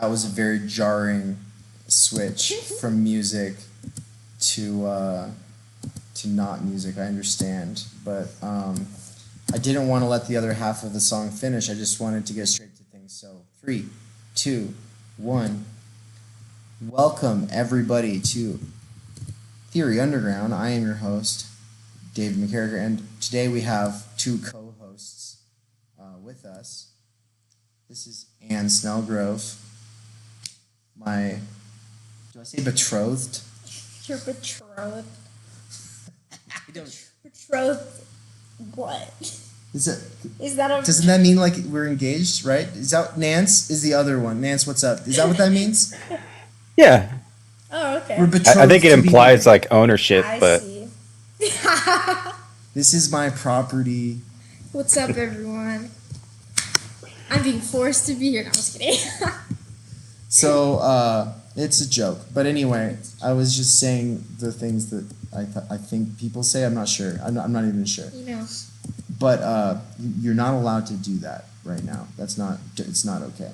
That was a very jarring switch from music to not music. I understand, but I didn't want to let the other half of the song finish. I just wanted to get straight to things. So 3, 2, 1. Welcome everybody to Theory Underground. I am your host, David McCarriger, and today we have two co-hosts with us. This is Anne Snellgrove, my, do I say betrothed? You're betrothed. I don't. Betrothed what? Is that a... Doesn't that mean like we're engaged, right? Is that Nance is the other one. Nance, what's up? Is that what that means? Yeah. Oh, okay. We're betrothed. I think it implies like ownership, I see. This is my property. What's up, everyone? I'm being forced to be here. No, I'm just kidding. So, it's a joke. But anyway, I was just saying the things that I think people say. I'm not sure. I'm not even sure. You know. But you're not allowed to do that right now. It's not okay.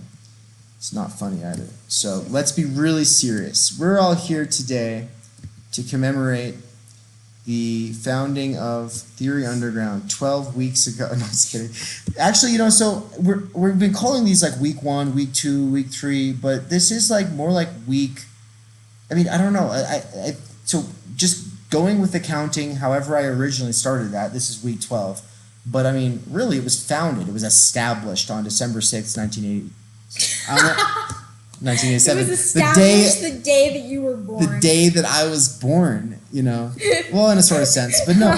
It's not funny either. So let's be really serious. We're all here today to commemorate the founding of Theory Underground 12 weeks ago. No, I'm just kidding. Actually, so we've been calling these like week 1, week 2, week 3, but this is like more like week. I mean, I don't know. So just going with the counting, however I originally started that, this is week 12. But I mean, really, it was founded. It was established on December 6th, 1980. 1987. It was established the day that you were born. The day that I was born, Well, in a sort of sense, but no.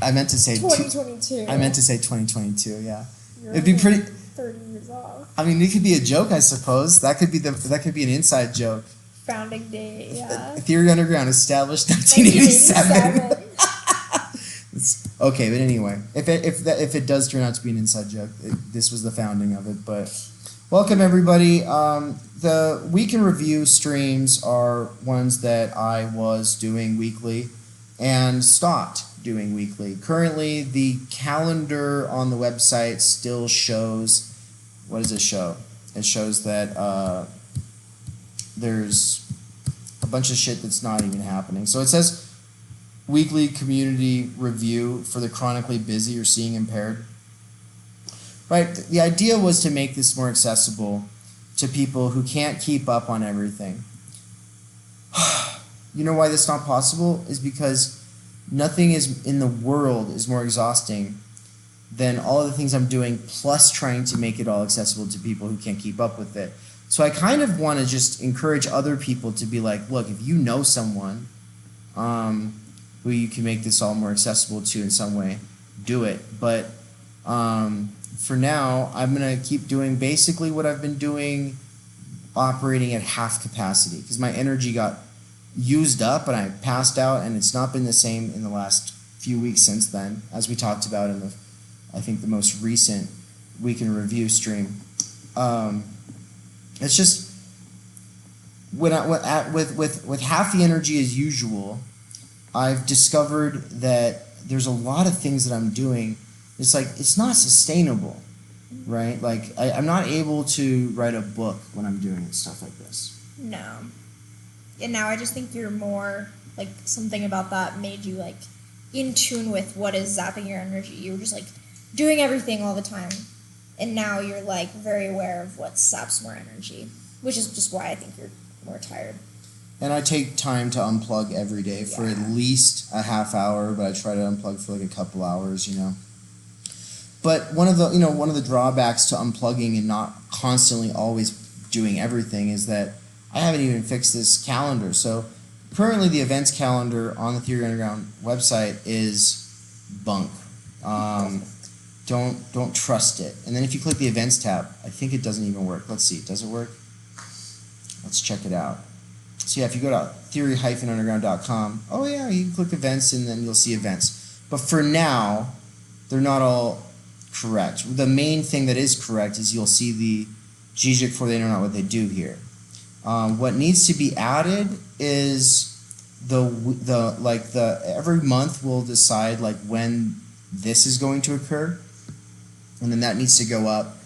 I meant to say 2022. I meant to say 2022. Yeah, You're it'd be pretty. 30 years off. I mean, it could be a joke, I suppose. That could be an inside joke. Founding day, yeah. Theory Underground established 1987. Okay, but anyway, if it does turn out to be an inside joke, this was the founding of it. But welcome everybody. The Week in Review streams are ones that I was doing weekly and stopped doing weekly. Currently, the calendar on the website still shows. What does it show? It shows that there's a bunch of shit that's not even happening. So it says weekly community review for the chronically busy or seeing impaired. Right? The idea was to make this more accessible to people who can't keep up on everything. You know why that's not possible? Is because nothing is in the world is more exhausting than all of the things I'm doing, plus trying to make it all accessible to people who can't keep up with it. So I kind of want to just encourage other people to be like, look, if you know someone who you can make this all more accessible to in some way, do it. But for now, I'm going to keep doing basically what I've been doing, operating at half capacity, because my energy got used up and I passed out, and it's not been the same in the last few weeks since then, as we talked about in the most recent Week in Review stream. It's just with half the energy as usual, I've discovered that there's a lot of things that I'm doing. It's like, it's not sustainable, right? Like, I'm not able to write a book when I'm doing stuff like this. No. And now I just think you're more, like, something about that made you, like, in tune with what is zapping your energy. You were just, like, doing everything all the time. And now you're, like, very aware of what saps more energy, which is just why I think you're more tired. And I take time to unplug every day for at least a half hour, but I try to unplug for like a couple hours, But one of the drawbacks to unplugging and not constantly always doing everything is that I haven't even fixed this calendar. So currently the events calendar on the Theory Underground website is bunk. Don't trust it. And then if you click the events tab, I think it doesn't even work. Let's see, does it work? Let's check it out. So yeah, if you go to theory-underground.com, oh yeah, you can click events and then you'll see events. But for now, they're not all correct. The main thing that is correct is you'll see the GJIC for the internet, what they do here. What needs to be added is every month we'll decide like when this is going to occur, and then that needs to go up.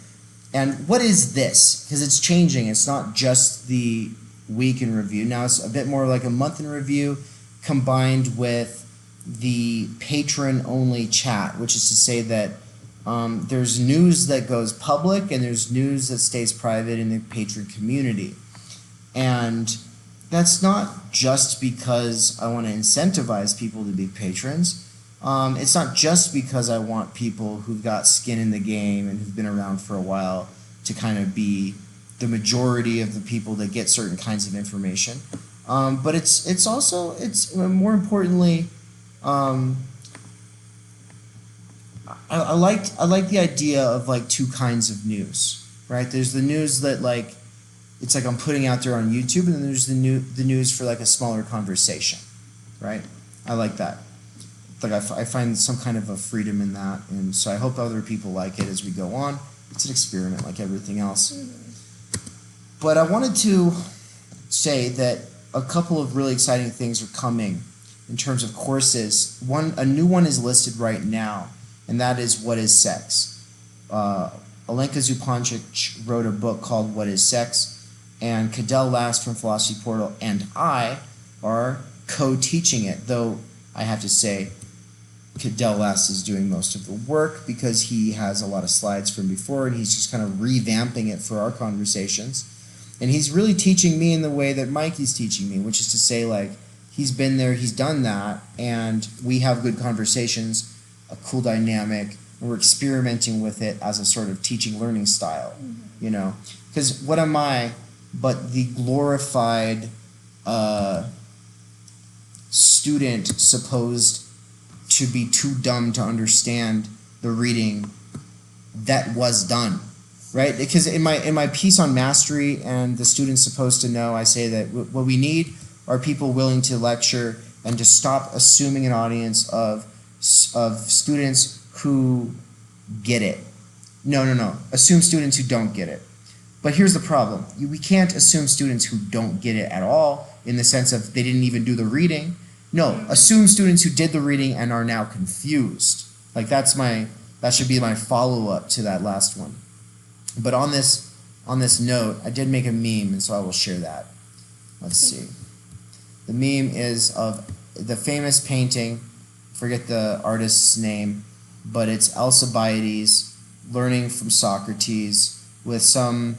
And what is this? Because it's changing. It's not just the week in review. Now it's a bit more like a month in review combined with the patron only chat, which is to say that there's news that goes public and there's news that stays private in the patron community. And that's not just because I want to incentivize people to be patrons. It's not just because I want people who've got skin in the game and who've been around for a while to kind of be the majority of the people that get certain kinds of information. But it's also more importantly, I like the idea of like two kinds of news, right? There's the news that like it's like I'm putting out there on YouTube, and then there's the news for like a smaller conversation, right? I like that. Like I find some kind of a freedom in that, and so I hope other people like it as we go on. It's an experiment like everything else. But I wanted to say that a couple of really exciting things are coming in terms of courses. A new one is listed right now, and that is What is Sex? Alenka Zupancic wrote a book called What is Sex? And Cadell Last from Philosophy Portal and I are co-teaching it, though I have to say Cadell Last is doing most of the work because he has a lot of slides from before and he's just kind of revamping it for our conversations. And he's really teaching me in the way that Mikey's teaching me, which is to say, like, he's been there, he's done that, and we have good conversations, a cool dynamic, and we're experimenting with it as a sort of teaching learning style, you know? Because what am I but the glorified student supposed to be too dumb to understand the reading that was done, right? Because in my piece on mastery and the student's supposed to know, I say that what we need are people willing to lecture and to stop assuming an audience of students who get it. No. Assume students who don't get it. But here's the problem. We can't assume students who don't get it at all in the sense of they didn't even do the reading. No, assume students who did the reading and are now confused. Like that should be my follow-up to that last one. But on this note, I did make a meme, and so I will share that. Let's see. The meme is of the famous painting, forget the artist's name, but it's Alcibiades learning from Socrates with some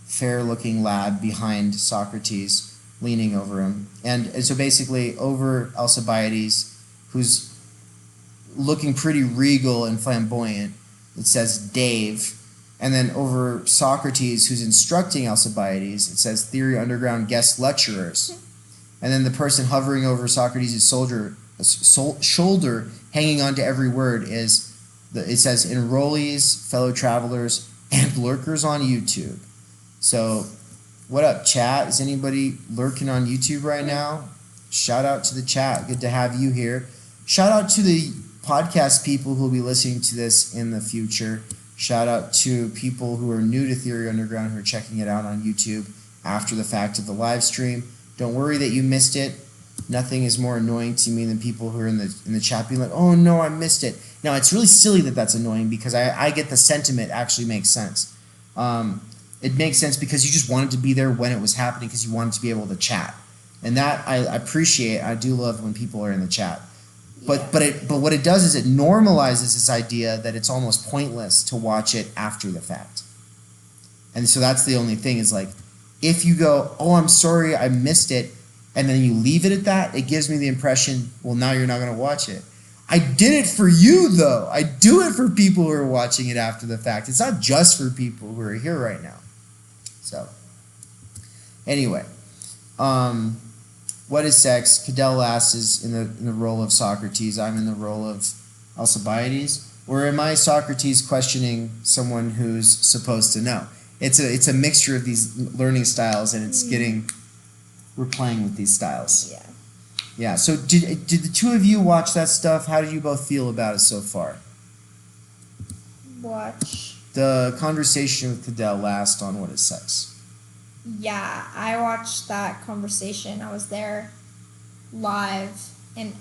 fair-looking lad behind Socrates leaning over him. And so basically over Alcibiades, who's looking pretty regal and flamboyant, it says Dave. And then over Socrates, who's instructing Alcibiades, it says Theory Underground guest lecturers. And then the person hovering over Socrates' shoulder, hanging onto every word, it says enrollees, fellow travelers, and lurkers on YouTube. So, what up, chat? Is anybody lurking on YouTube right now? Shout out to the chat. Good to have you here. Shout out to the podcast people who will be listening to this in the future. Shout out to people who are new to Theory Underground who are checking it out on YouTube after the fact of the live stream. Don't worry that you missed it. Nothing is more annoying to me than people who are in the chat being like, oh no, I missed it. Now, it's really silly that that's annoying because I get the sentiment actually makes sense. It makes sense because you just wanted to be there when it was happening because you wanted to be able to chat. And that I appreciate. I do love when people are in the chat. But what it does is it normalizes this idea that it's almost pointless to watch it after the fact. And so that's the only thing is like, if you go, oh, I'm sorry, I missed it, and then you leave it at that, it gives me the impression, well, now you're not going to watch it. I did it for you, though. I do it for people who are watching it after the fact. It's not just for people who are here right now. So, anyway, what is sex? Cadell Last is in the role of Socrates. I'm in the role of Alcibiades. Or am I Socrates questioning someone who's supposed to know? It's a mixture of these learning styles, and we're playing with these styles. Yeah. Yeah. So did the two of you watch that stuff? How do you both feel about it so far? Watch. The conversation with Cadell Last on What is Sex? Yeah, I watched that conversation. I was there live, and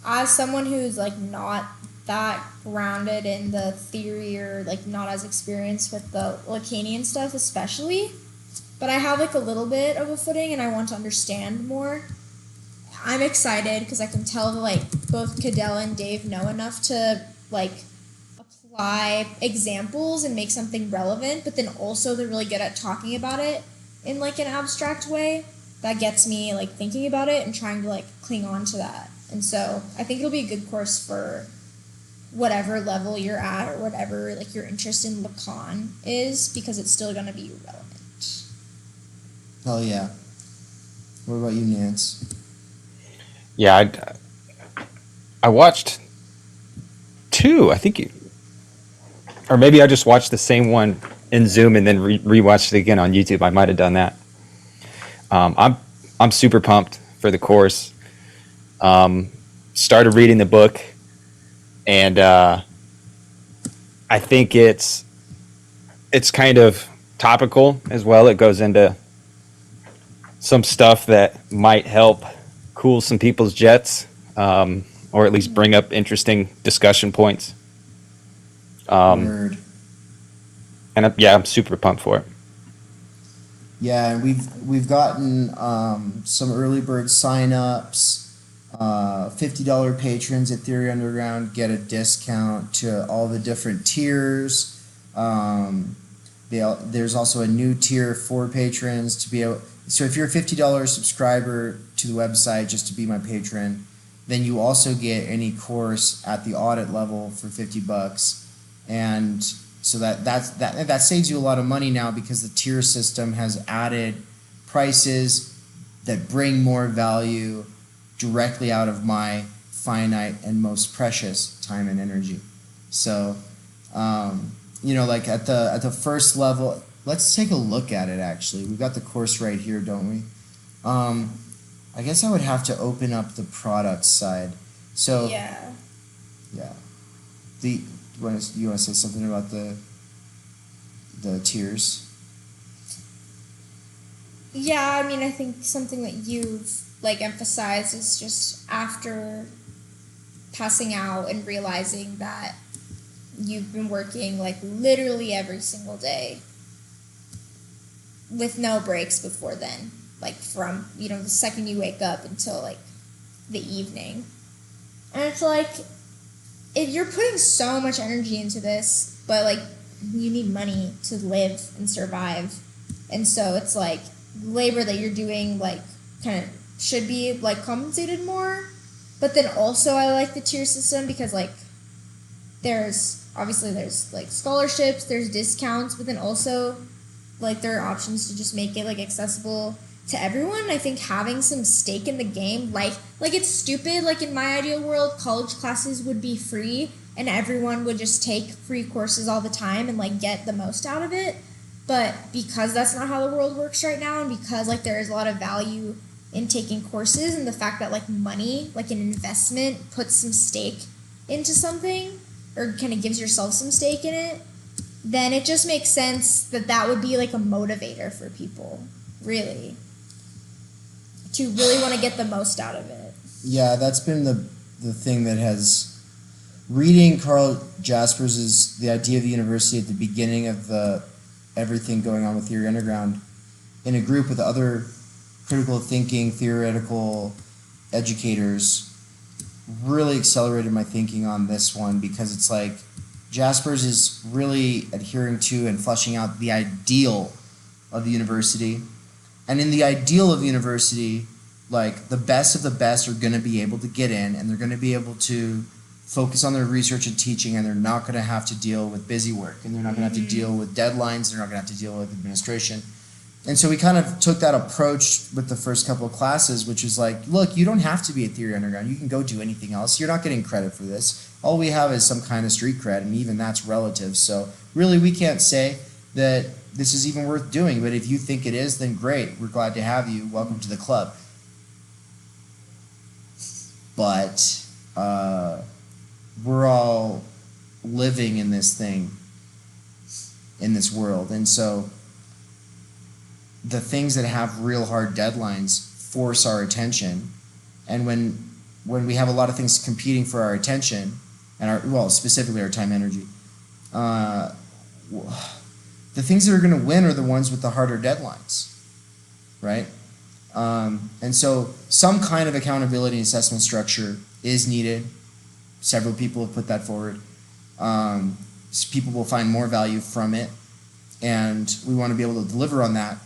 as someone who's like not that grounded in the theory or like not as experienced with the Lacanian stuff especially, but I have like a little bit of a footing and I want to understand more. I'm excited because I can tell that like both Cadell and Dave know enough to like apply examples and make something relevant, but then also they're really good at talking about it in like an abstract way that gets me like thinking about it and trying to like cling on to that. And so I think it'll be a good course for whatever level you're at or whatever like your interest in Lacan is, because it's still going to be relevant. Hell yeah. What about you, Nance? Yeah, I watched two. I think, or maybe I just watched the same one in Zoom and then rewatched it again on YouTube. I might have done that. I'm super pumped for the course. Started reading the book, and I think it's kind of topical as well. It goes into some stuff that might help cool some people's jets, or at least bring up interesting discussion points. Word. And I'm super pumped for it. Yeah, and we've gotten some early bird signups. $50 patrons at Theory Underground get a discount to all the different tiers. There's also a new tier for patrons to be able. So if you're a $50 subscriber to the website just to be my patron, then you also get any course at the audit level for $50, and so that saves you a lot of money now because the tier system has added prices that bring more value directly out of my finite and most precious time and energy. So, like at the first level, let's take a look at it. Actually, we've got the course right here, don't we? I guess I would have to open up the product side. So Yeah. You want to say something about the tiers? Yeah, I mean, I think something that you've like emphasized is just after passing out and realizing that you've been working like literally every single day with no breaks before then, like from the second you wake up until like the evening. And it's like, if you're putting so much energy into this, but like you need money to live and survive, and so it's like labor that you're doing like kind of should be like compensated more. But then also I like the tier system because like there's like scholarships, there's discounts, but then also like there are options to just make it like accessible to everyone. I think having some stake in the game, like it's stupid, like in my ideal world college classes would be free and everyone would just take free courses all the time and like get the most out of it. But because that's not how the world works right now, and because like there is a lot of value in taking courses, and the fact that like money, like an investment, puts some stake into something or kind of gives yourself some stake in it, then it just makes sense that would be like a motivator for people, really, to really want to get the most out of it. Yeah, that's been the thing that has reading Carl Jaspers' The Idea of the University at the beginning of everything going on with Theory Underground in a group with other critical thinking, theoretical educators really accelerated my thinking on this one, because it's like Jaspers is really adhering to and fleshing out the ideal of the university. And in the ideal of the university, like the best of the best are going to be able to get in, and they're going to be able to focus on their research and teaching, and they're not going to have to deal with busy work, and they're not going to have to deal with deadlines, they're not going to have to deal with administration. And so we kind of took that approach with the first couple of classes, which is like, look, you don't have to be at Theory Underground. You can go do anything else. You're not getting credit for this. All we have is some kind of street cred, and even that's relative. So really, we can't say that this is even worth doing. But if you think it is, then great. We're glad to have you. Welcome to the club. But we're all living in this thing, in this world. And so the things that have real hard deadlines force our attention. And when we have a lot of things competing for our attention, and specifically our time energy. The things that are going to win are the ones with the harder deadlines, right? And so some kind of accountability assessment structure is needed. Several people have put that forward. So people will find more value from it, and we want to be able to deliver on that.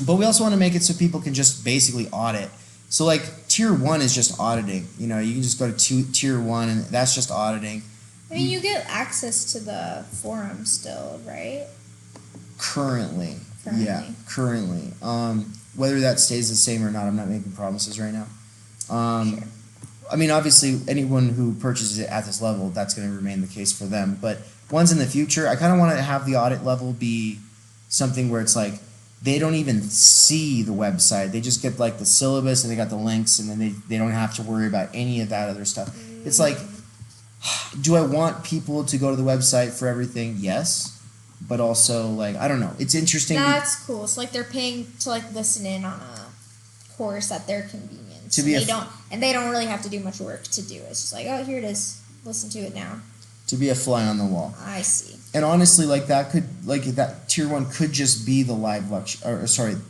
But we also want to make it so people can just basically audit. So like tier 1 is just auditing. You know, you can just go to tier 1 and that's just auditing. I mean, you get access to the forum still, right? Currently. Yeah, currently. Whether that stays the same or not, I'm not making promises right now. Sure. I mean, obviously, anyone who purchases it at this level, that's going to remain the case for them. But ones in the future, I kind of want to have the audit level be something where it's like they don't even see the website. They just get like the syllabus and they got the links, and then they don't have to worry about any of that other stuff. It's like, do I want people to go to the website for everything? Yes. But also, like, I don't know. It's interesting. That's cool. So, like, they're paying to, like, listen in on a course at their convenience. To be they don't really have to do much work to do it. It's just like, oh, here it is. Listen to it now. To be a fly on the wall. I see. And honestly, like, that tier 1 could just be the live lecture,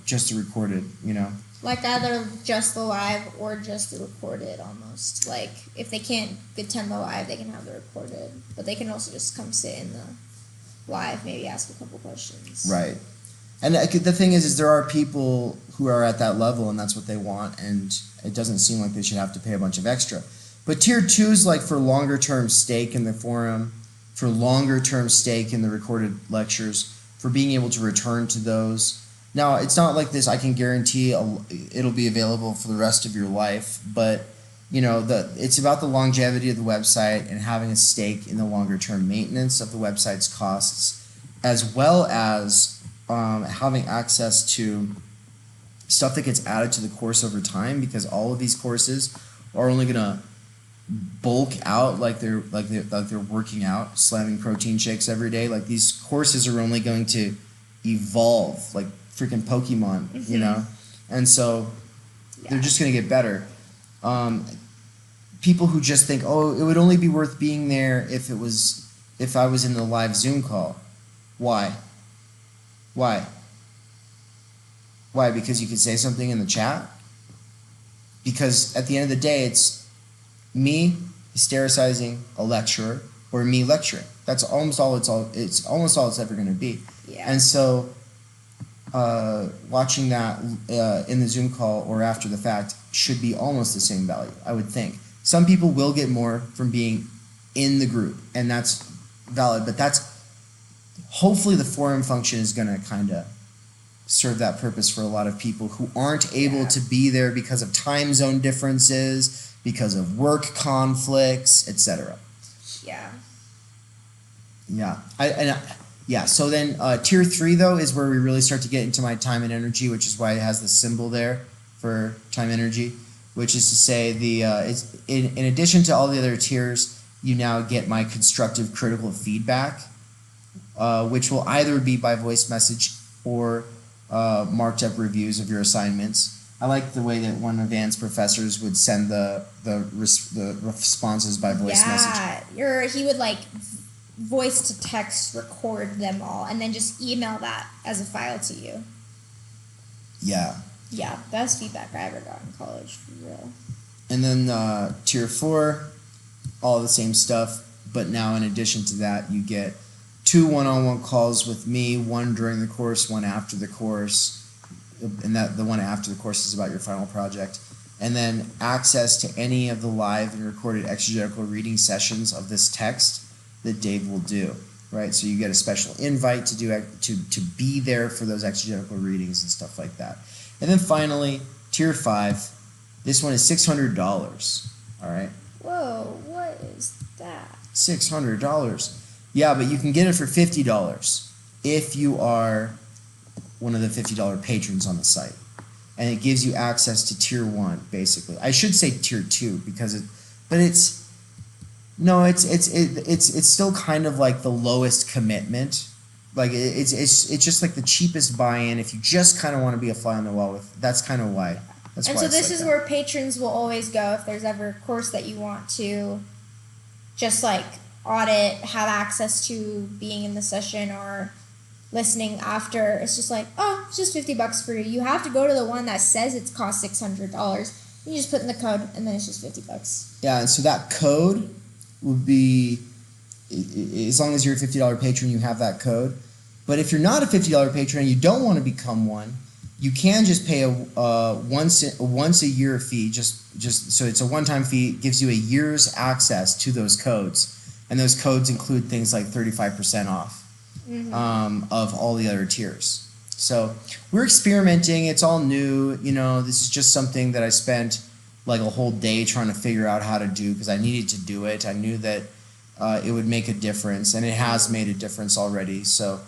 just the recorded, you know? Like, either just the live or just the recorded, almost. Like, if they can't attend the live, they can have the recorded. But they can also just come sit in the live, maybe ask a couple questions. Right. And the thing is there are people who are at that level and that's what they want, and it doesn't seem like they should have to pay a bunch of extra. But tier 2 is like for longer term stake in the forum, for longer term stake in the recorded lectures, for being able to return to those. Now, it's not like this, I can guarantee it'll be available for the rest of your life, but you know, it's about the longevity of the website and having a stake in the longer term maintenance of the website's costs, as well as having access to stuff that gets added to the course over time, because all of these courses are only gonna bulk out like they're working out, slamming protein shakes every day. Like, these courses are only going to evolve like freaking Pokemon, you know, and so they're just gonna get better. People who just think, oh, it would only be worth being there if I was in the live Zoom call. Why? Because you could say something in the chat? Because at the end of the day, it's me hystericizing a lecturer or me lecturing. That's almost all it's ever going to be. Yeah. And so watching that in the Zoom call or after the fact should be almost the same value, I would think. Some people will get more from being in the group, and that's valid, but hopefully the forum function is going to kind of serve that purpose for a lot of people who aren't able to be there because of time zone differences, because of work conflicts, etc. Yeah. Yeah. So then tier 3 though is where we really start to get into my time and energy, which is why it has the symbol there for time energy, which is to say it's in addition to all the other tiers, you now get my constructive critical feedback, which will either be by voice message or marked up reviews of your assignments. I like the way that one of Anne's professors would send the responses by voice message. Yeah, he would like voice to text record them all and then just email that as a file to you. Yeah. Yeah, best feedback I ever got in college, for real. And then tier 4, all the same stuff, but now in addition to that, you get 2 one-on-one calls with me, one during the course, one after the course, and that the one after the course is about your final project, and then access to any of the live and recorded exegetical reading sessions of this text that Dave will do, right? So you get a special invite to be there for those exegetical readings and stuff like that. And then finally, tier 5, this one is $600, all right? Whoa, what is that? $600. Yeah, but you can get it for $50 if you are one of the $50 patrons on the site. And it gives you access to tier 1, basically. I should say tier 2 because it's still kind of like the lowest commitment. Like it's just like the cheapest buy-in if you just kind of want to be a fly on the wall with. That's kind of why. And so this is where patrons will always go if there's ever a course that you want to just like audit, have access to being in the session or listening after. It's just like, oh, it's just $50 for you. You have to go to the one that says it's cost $600. You just put in the code and then it's just $50. Yeah, and so that code would be, as long as you're a $50 patron, you have that code. But if you're not a $50 patron and you don't want to become one, you can just pay a once a year fee. Just so it's a one-time fee. It gives you a year's access to those codes, and those codes include things like 35% off of all the other tiers. So we're experimenting. It's all new. This is just something that I spent like a whole day trying to figure out how to do because I needed to do it. I knew that it would make a difference, and it has made a difference already. So,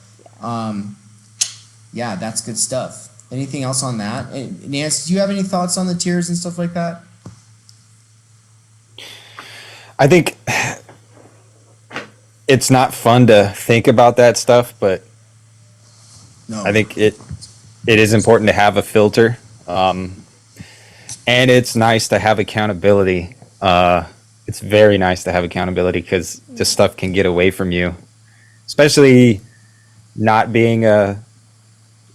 yeah, that's good stuff. Anything else on that? Nance, do you have any thoughts on the tiers and stuff like that? I think it's not fun to think about that stuff, but No. I think it is important to have a filter, and it's nice to have accountability. It's very nice to have accountability because this stuff can get away from you, especially not being a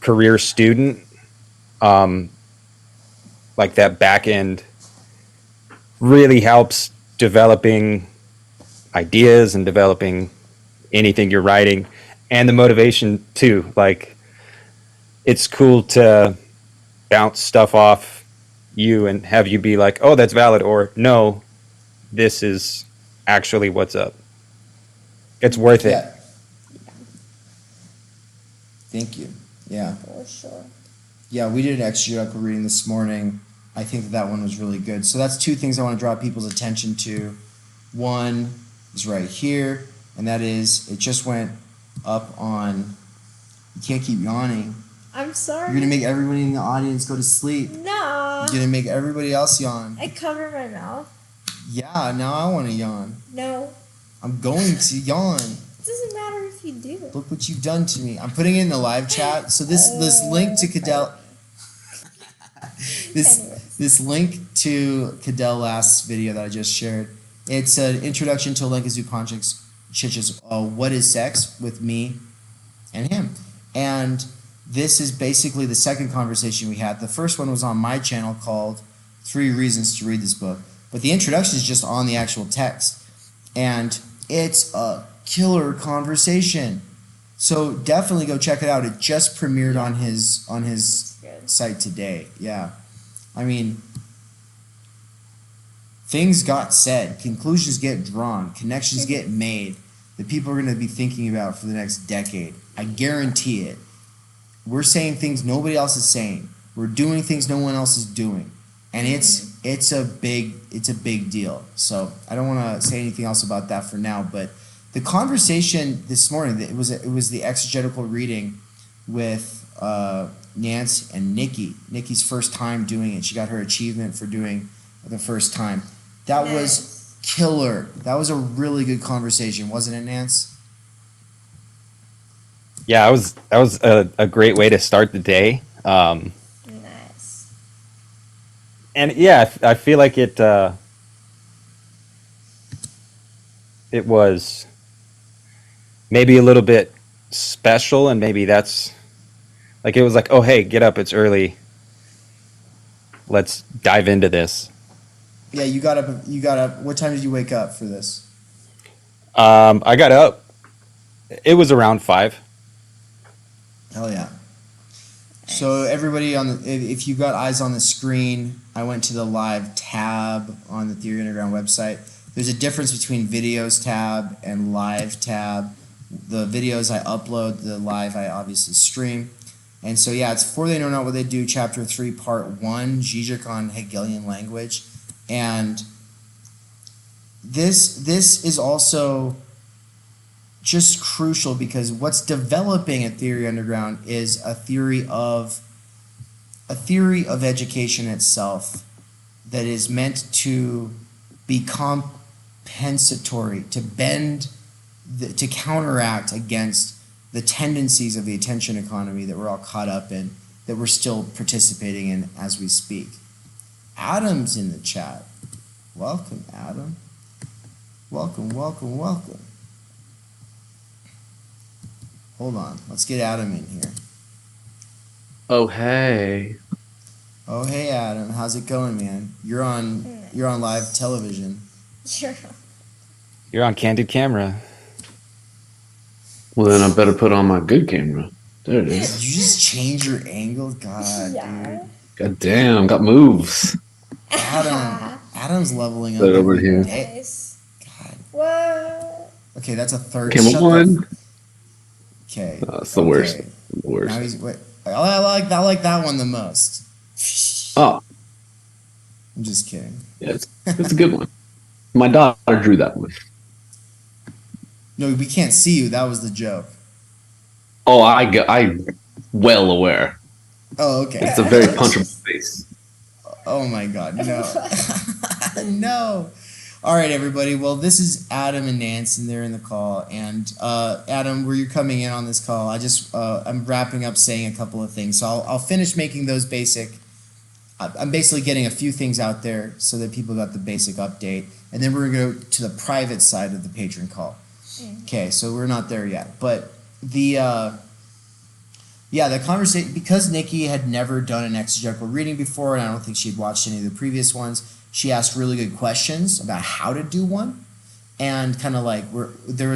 career student. Like that back end really helps developing ideas and developing anything you're writing, and the motivation too. Like, it's cool to bounce stuff off you and have you be like, oh, that's valid, or no, this is actually what's up. It's worth it. Yeah. Thank you. Yeah. For sure. Yeah, we did an exegetical reading this morning. I think that one was really good. So that's two things I want to draw people's attention to. One is right here, and that is it just went up on. You can't keep yawning. I'm sorry. You're gonna make everybody in the audience go to sleep. No. You're gonna make everybody else yawn. I cover my mouth. Yeah, now I want to yawn. No. I'm going to yawn. It doesn't matter if you do. Look what you've done to me. I'm putting it in the live chat. So this link to Cadell. This link to Cadell last video that I just shared. It's an introduction to Olenka Zupanchik's What is Sex with me and him. And this is basically the second conversation we had. The first one was on my channel called 3 Reasons to Read This Book. But the introduction is just on the actual text. And it's a killer conversation. So definitely go check it out. It just premiered on his site today. Yeah. I mean, things got said, conclusions get drawn, connections get made that people are going to be thinking about for the next decade. I guarantee it. We're saying things nobody else is saying. We're doing things no one else is doing. And it's a big deal. So I don't want to say anything else about that for now, but the conversation this morning, it was the exegetical reading with Nance and Nikki. Nikki's first time doing it. She got her achievement for doing it the first time. That was killer. That was a really good conversation, wasn't it, Nance? Yeah, that was a great way to start the day. Nice. And yeah, I feel like it was maybe a little bit special, and maybe that's like, it was like, oh, hey, get up, it's early. Let's dive into this. Yeah, you got up. What time did you wake up for this? I got up. It was around 5. Hell yeah. So everybody if you got eyes on the screen, I went to the live tab on the Theory Underground website. There's a difference between videos tab and live tab. The videos I upload, the live I obviously stream. And so yeah, it's For They Know Not What They Do, Chapter 3, Part 1, Zizek on Hegelian Language. And this is also just crucial because what's developing at Theory Underground is a theory of education itself that is meant to be compensatory, to bend, to counteract against the tendencies of the attention economy that we're all caught up in, that we're still participating in as we speak. Adam's in the chat. Welcome, Adam. Welcome, welcome, welcome. Hold on. Let's get Adam in here. Oh, hey. Oh, hey, Adam. How's it going, man? You're on live television. Sure. You're on candid camera. Well, then I better put on my good camera. There it Did is. you just change your angle? God, Yeah. dude. God damn, got moves. Adam's leveling up. Put it over every here. day. Nice. God. What? Okay, that's a third. Camera Shut the one. Okay. That's the worst. Okay. The worst. Now he's wait. I like that one the most. Oh, I'm just kidding. yeah, it's a good one. My daughter drew that one. No, we can't see you. That was the joke. Oh, I'm well aware. Oh, okay. It's a very punchable face. Oh my God, no. No. All right, everybody. Well, this is Adam and Nance, and they're in the call. And Adam, where you're coming in on this call, I'm wrapping up saying a couple of things. So I'll finish making those basic. I'm basically getting a few things out there so that people got the basic update, and then we're gonna go to the private side of the patron call. Okay, so we're not there yet, but the conversation, because Nikki had never done an exegetical reading before, and I don't think she'd watched any of the previous ones. She asked really good questions about how to do one, and kind of like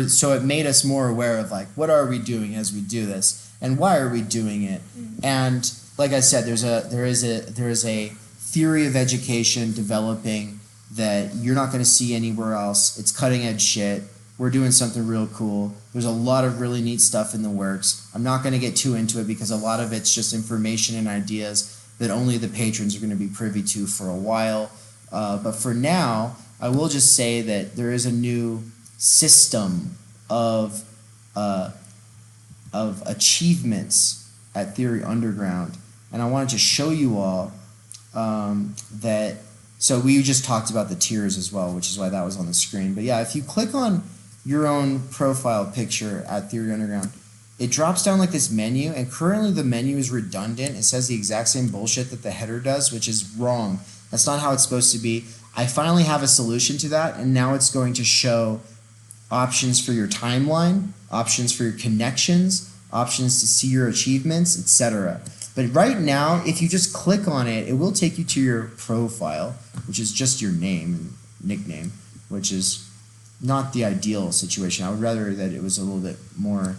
so it made us more aware of like what are we doing as we do this, and why are we doing it, and like I said, there is a theory of education developing that you're not going to see anywhere else. It's cutting edge shit. We're doing something real cool. There's a lot of really neat stuff in the works. I'm not going to get too into it because a lot of it's just information and ideas that only the patrons are going to be privy to for a while. But for now, I will just say that there is a new system of achievements at Theory Underground, and I wanted to show you all that. So we just talked about the tiers as well, which is why that was on the screen. But yeah, if you click on your own profile picture at Theory Underground, it drops down like this menu, and currently the menu is redundant. It says the exact same bullshit that the header does, which is wrong. That's not how it's supposed to be. I finally have a solution to that, and now it's going to show options for your timeline, options for your connections, options to see your achievements, etc. But right now, if you just click on it, it will take you to your profile, which is just your name and nickname, which is not the ideal situation. I would rather that it was a little bit more.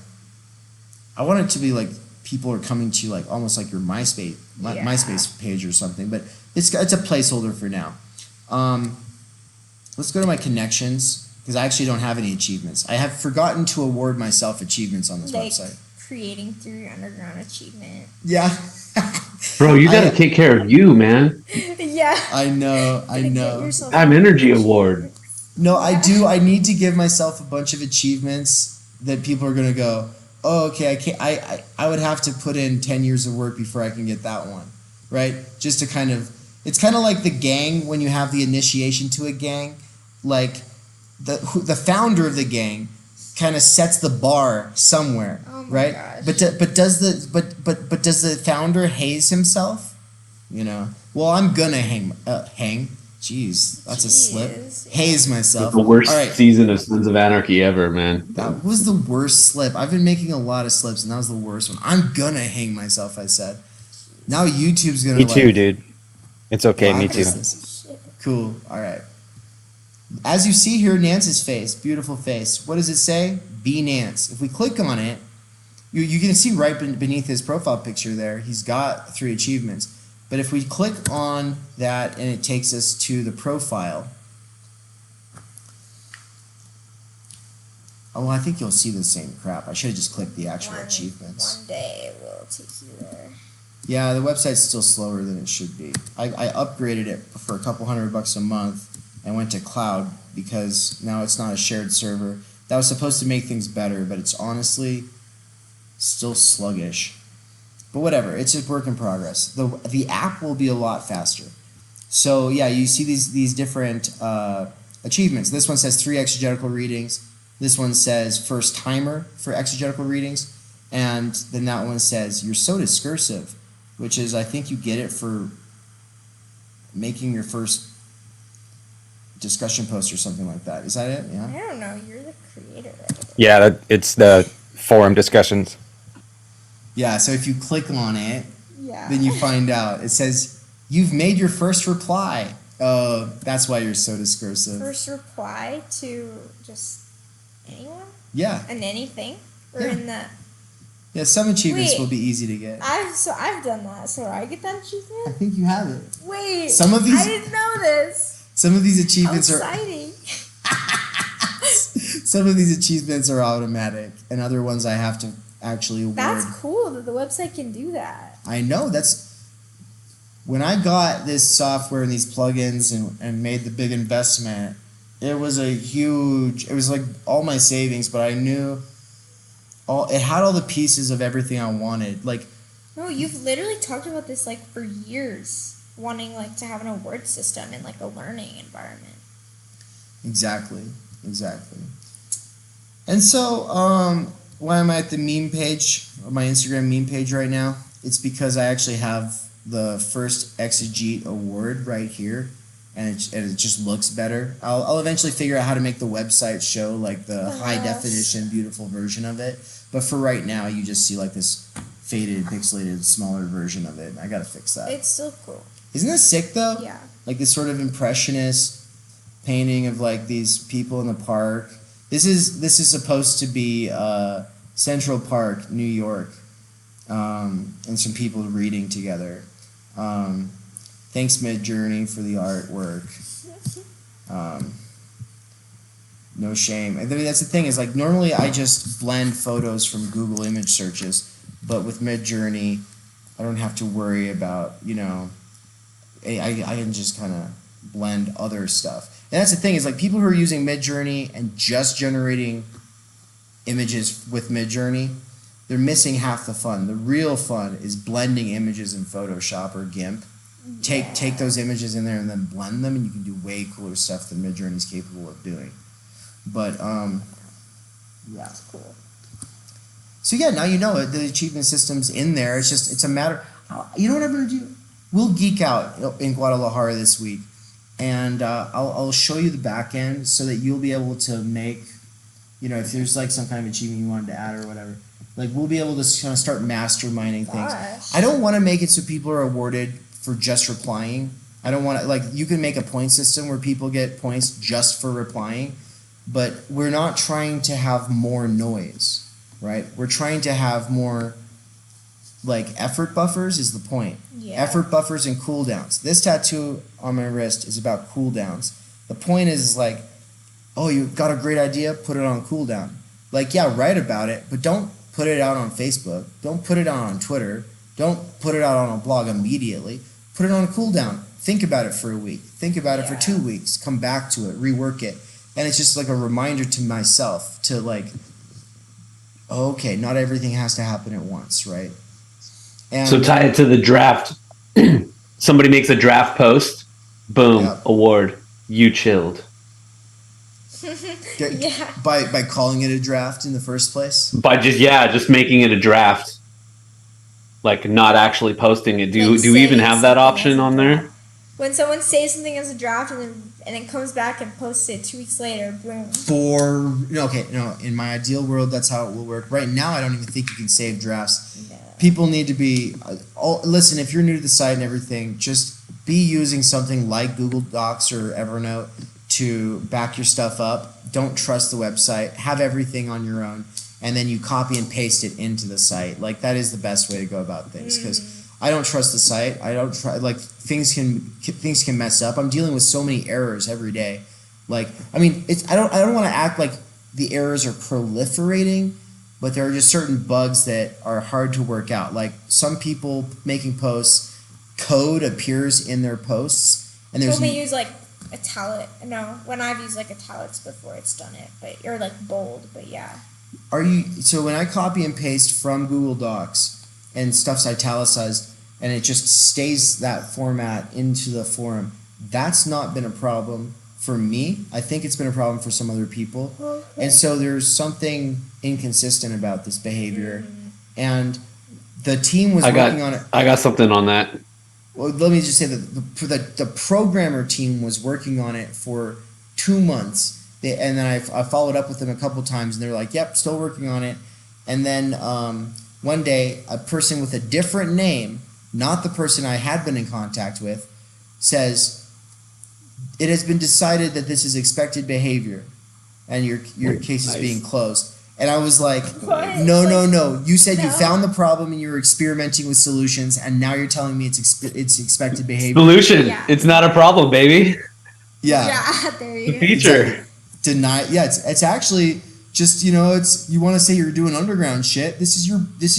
I want it to be like people are coming to like almost like your MySpace page or something. But it's a placeholder for now. Let's go to my connections because I actually don't have any achievements. I have forgotten to award myself achievements on this website. Creating Theory Underground achievement. Yeah. Bro, you gotta take care of you, man. Yeah. I know. Time Energy Award. No, I do. I need to give myself a bunch of achievements that people are gonna go, oh, okay, I can't. I would have to put in 10 years of work before I can get that one, right? Just to kind of, it's kind of like the gang when you have the initiation to a gang, like the founder of the gang kind of sets the bar somewhere, right? Gosh. But does the founder haze himself? You know, well, I'm gonna hang. Jeez, that's a slip. Haze myself. The worst All right. season of Sons of Anarchy ever, man. That was the worst slip. I've been making a lot of slips, and that was the worst one. I'm gonna hang myself. I said. Now YouTube's gonna. Me too, dude. It's okay. Me too. Cool. All right. As you see here, Nance's face, beautiful face. What does it say? Be Nance. If we click on it, you can see right beneath his profile picture there, he's got 3 achievements. But if we click on that and it takes us to the profile, oh, well, I think you'll see the same crap. I should have just clicked the actual achievements. One day we'll take you there. Yeah, the website's still slower than it should be. I upgraded it for a couple $100 a month and went to cloud because now it's not a shared server. That was supposed to make things better, but it's honestly still sluggish. But whatever, it's a work in progress. The app will be a lot faster. So yeah, you see these different achievements. This one says 3 exegetical readings. This one says first timer for exegetical readings. And then that one says you're so discursive, which is I think you get it for making your first discussion post or something like that. Is that it? I Yeah. don't know. You're the creator. Yeah, it's the forum discussions. Yeah. So if you click on it, Yeah. then you find out. It says you've made your first reply. Oh, that's why you're so discursive. First reply to just anyone Yeah. and anything, or Yeah. in the. Yeah. Some achievements Wait. will be easy to get. I've done that. So I get that I achievement. think you have it. Wait. Some of these- I didn't know this. Some of these How achievements are. exciting. Some of these achievements are automatic, and other ones I have to actually award. That's cool that the website can do that. I know that's when I got this software and these plugins and made the big investment. It was it was like all my savings, but I knew it had all the pieces of everything I wanted. Like, No, you've literally talked about this like for years, wanting like to have an award system in like a learning environment. exactly. And so, why am I at the meme page, my Instagram meme page right now? It's because I actually have the first Exegete award right here, and it just looks better. I'll eventually figure out how to make the website show like the high Yes. definition, beautiful version of it. But for right now, you just see like this faded, pixelated, smaller version of it. I gotta fix that. It's still cool. Isn't this sick though? Yeah. Like this sort of impressionist painting of like these people in the park. This is supposed to be Central Park, New York, and some people reading together. Thanks Midjourney for the artwork. No shame. I mean, that's the thing is like normally I just blend photos from Google image searches, but with Midjourney, I don't have to worry about I can just kind of blend other stuff. And that's the thing is like people who are using Midjourney and just generating images with Midjourney, they're missing half the fun. The real fun is blending images in Photoshop or GIMP. Take those images in there and then blend them, and you can do way cooler stuff than Midjourney is capable of doing. But yeah. It's cool. So yeah, now you know it. The achievement system's in there. It's a matter. You know what I'm gonna do? We'll geek out in Guadalajara this week, and I'll show you the back end so that you'll be able to make, if there's like some kind of achievement you wanted to add or whatever, like we'll be able to kind of start masterminding things. Gosh. I don't want to make it so people are awarded for just replying. I don't want to like you can make a point system where people get points just for replying, but we're not trying to have more noise, right? We're trying to have more like effort buffers is the point. Yeah. Effort buffers and cooldowns. This tattoo on my wrist is about cooldowns. The point is like, oh, you got a great idea, put it on cooldown. Like, yeah, write about it, but don't put it out on Facebook. Don't put it out on Twitter. Don't put it out on a blog immediately. Put it on a cooldown. Think about it for a week. Think about it for 2 weeks. Come back to it. Rework it. And it's just like a reminder to myself to like, okay, not everything has to happen at once, right? And So tie it to the draft. Somebody makes a draft post. Boom. Yep. Award. You chilled. Yeah. by calling it a draft in the first place. By just making it a draft. Like not actually posting it. Do Like you even saying have that something option as a on there? draft. When someone says something as a draft and then comes back and posts it 2 weeks later, boom. In my ideal world, that's how it will work. Right now, I don't even think you can save drafts. Yeah. People need to be. Listen, if you're new to the site and everything, just be using something like Google Docs or Evernote to back your stuff up. Don't trust the website. Have everything on your own, and then you copy and paste it into the site. Like that is the best way to go about things because I don't trust the site. I don't try. Like things can mess up. I'm dealing with so many errors every day. Like I mean, I don't want to act like the errors are proliferating, but there are just certain bugs that are hard to work out. Like some people making posts, code appears in their posts, and there's Only use like italic. No, when I've used like italics before, it's done it. But or like bold. But yeah. So when I copy and paste from Google Docs and stuff's italicized and it just stays that format into the forum, that's not been a problem for me. I think it's been a problem for some other people. Okay. And so there's something inconsistent about this behavior. And the team was working on it. I got something on that. Well, let me just say that the programmer team was working on it for 2 months. And then I followed up with them a couple times, and they're like, "Yep, still working on it." And then one day, a person with a different name, not the person I had been in contact with, says, "It has been decided that this is expected behavior, and your case is being closed." And I was like, What? No. You said you No. found the problem and you were experimenting with solutions, and now you're telling me it's expected behavior. Solution. Yeah. It's not a problem, baby. Yeah. There The you go. feature. Deny. Yeah, it's actually just, it's, you want to say you're doing underground shit. This is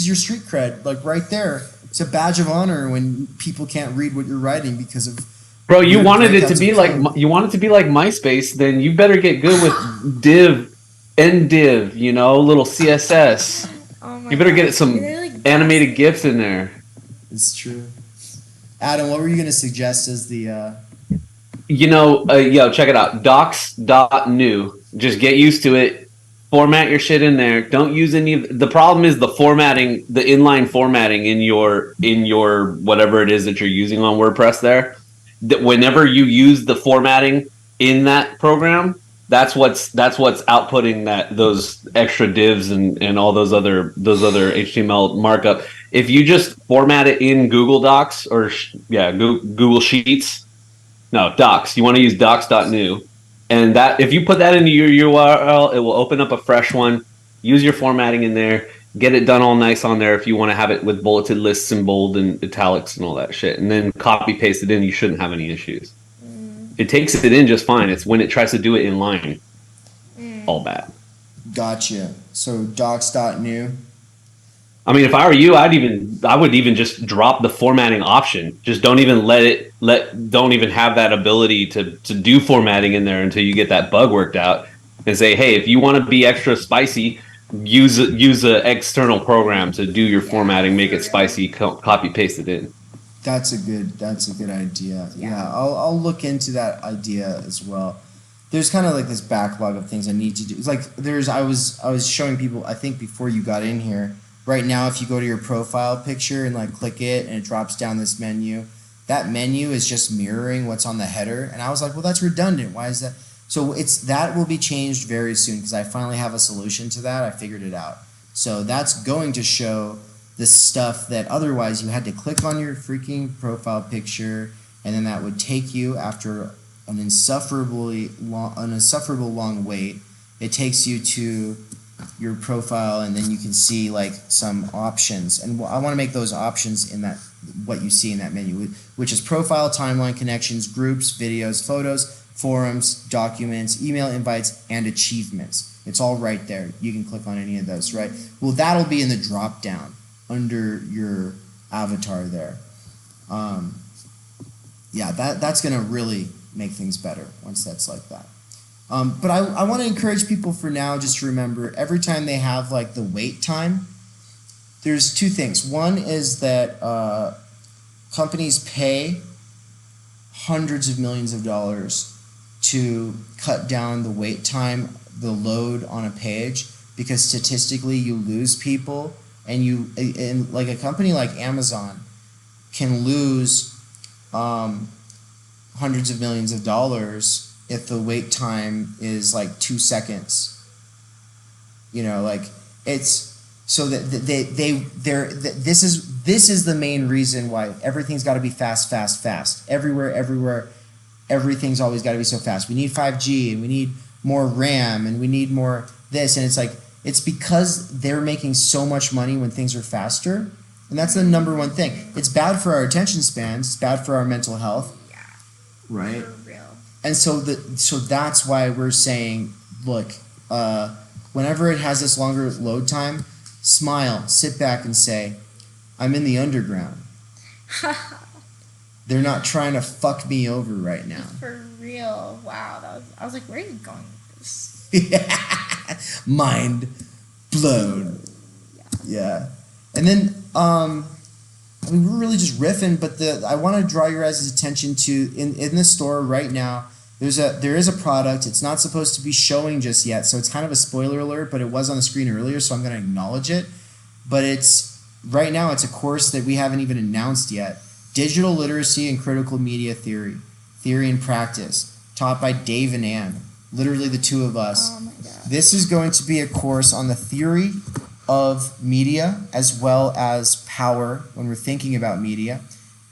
your street cred, like right there. It's a badge of honor when people can't read what you're writing because of. Bro, you weird wanted it to breakouts be of like code. MySpace, then you better get good with div, NDiv, little CSS. Oh my You better get gosh. some They're like animated GIFs in there. It's true. Adam, what were you gonna suggest as the? Check it out. Docs.new. Just get used to it. Format your shit in there. Don't use any. The problem is the formatting, the inline formatting in your whatever it is that you're using on WordPress. There, that whenever you use the formatting in that program, that's what's outputting those extra divs and all those other HTML markup. If you just format it in Google Docs or Google Sheets. No, Docs. You want to use docs.new. And that if you put that into your URL, it will open up a fresh one. Use your formatting in there. Get it done all nice on there if you want to have it with bulleted lists and bold and italics and all that shit. And then copy paste it in. You shouldn't have any issues. It takes it in just fine. It's when it tries to do it in line. All bad. Gotcha. So docs.new. I mean, if I were you, I would even just drop the formatting option. Just don't even don't even have that ability to do formatting in there until you get that bug worked out. And say, hey, if you want to be extra spicy, use a external program to do your formatting, make it spicy, copy paste it in. That's a good idea. Yeah, I'll look into that idea as well. There's kind of like this backlog of things I need to do. It's like I was showing people, I think before you got in here. Right now, if you go to your profile picture and like click it and it drops down this menu, that menu is just mirroring what's on the header. And I was like, well, that's redundant. Why is that? So that will be changed very soon because I finally have a solution to that. I figured it out. So that's going to show the stuff that otherwise you had to click on your freaking profile picture, and then that would take you after an insufferable long wait. It takes you to your profile, and then you can see like some options, and I want to make those options in that what you see in that menu, which is profile, timeline, connections, groups, videos, photos, forums, documents, email invites, and achievements. It's all right there. You can click on any of those, right? Well, that'll be in the drop down under your avatar there. That's gonna really make things better once that's like that. But I want to encourage people for now just to remember every time they have like the wait time, there's two things. One is that companies pay hundreds of millions of dollars to cut down the wait time, the load on a page, because statistically you lose people, and like a company like Amazon can lose hundreds of millions of dollars if the wait time is like 2 seconds. It's so that this is the main reason why everything's got to be fast everywhere. Everything's always got to be so fast. We need 5G, and we need more RAM, and we need more this, and it's because they're making so much money when things are faster, and that's the number one thing. It's bad for our attention spans. It's bad for our mental health. Yeah. Right. For real. And so that's why we're saying, look, whenever it has this longer load time, smile, sit back, and say, I'm in the underground. They're not trying to fuck me over right now. For real. Wow. I was like, where are you going with this? Yeah. Mind blown. Yeah. And then, we're really just riffing, but I want to draw your guys' attention to in the store right now. There is a product. It's not supposed to be showing just yet, so it's kind of a spoiler alert. But it was on the screen earlier, so I'm going to acknowledge it. But right now it's a course that we haven't even announced yet. Digital Literacy and Critical Media Theory and Practice, taught by Dave and Ann. literally the two of us. Oh my god. This is going to be a course on the theory of media as well as power when we're thinking about media,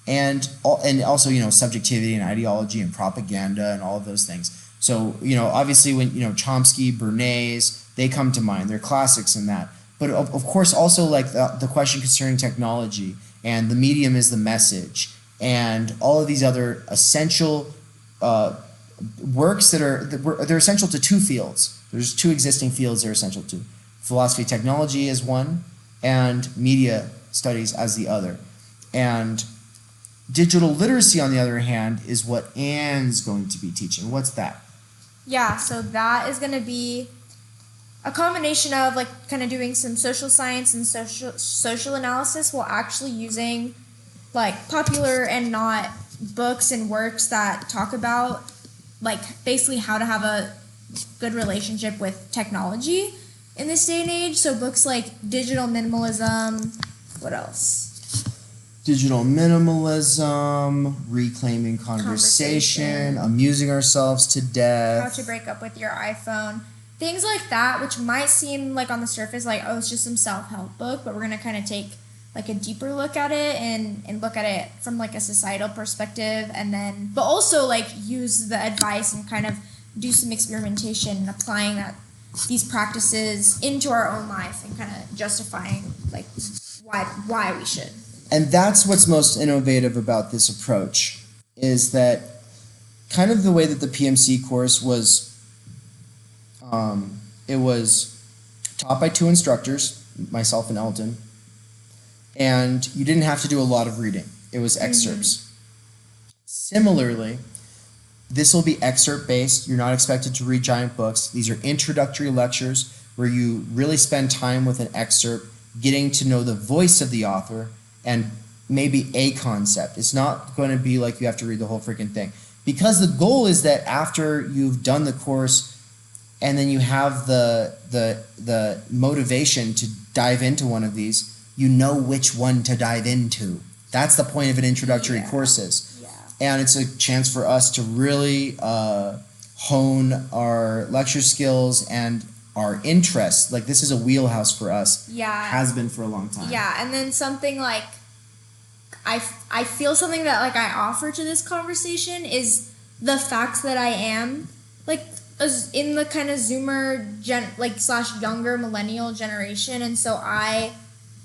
and also subjectivity and ideology and propaganda and all of those things. So obviously when Chomsky, Bernays, they come to mind. They're classics in that. But of course also like the question concerning technology and the medium is the message and all of these other essential works they're essential to two fields. There's two existing fields they're essential to. Philosophy of technology is one, and media studies as the other. And digital literacy, on the other hand, is what Anne's going to be teaching. What's that? Yeah, so that is going to be a combination of like kind of doing some social science and social analysis while actually using like popular and not books and works that talk about like basically how to have a good relationship with technology in this day and age. So books like Digital Minimalism, what else? Digital minimalism, reclaiming conversation, amusing ourselves to death. How to break up with your iPhone. Things like that, which might seem like on the surface like, oh, it's just some self-help book, but we're going to kind of take like a deeper look at it and look at it from like a societal perspective, and then, but also like use the advice and kind of do some experimentation and applying these practices into our own life and kind of justifying like why we should. And that's what's most innovative about this approach, is that kind of the way that the PMC course was, it was taught by two instructors, myself and Elton, and you didn't have to do a lot of reading. It was excerpts. Similarly, this will be excerpt-based. You're not expected to read giant books. These are introductory lectures where you really spend time with an excerpt, getting to know the voice of the author, and maybe a concept. It's not going to be like you have to read the whole freaking thing. Because the goal is that after you've done the course and then you have the motivation to dive into one of these, you know which one to dive into. That's the point of an introductory courses. Yeah. And it's a chance for us to really hone our lecture skills and our interests. Like this is a wheelhouse for us. Yeah. Has been for a long time. Yeah, and then something like I feel something that like I offer to this conversation is the fact that I am like in the kind of Zoomer / younger millennial generation, and so I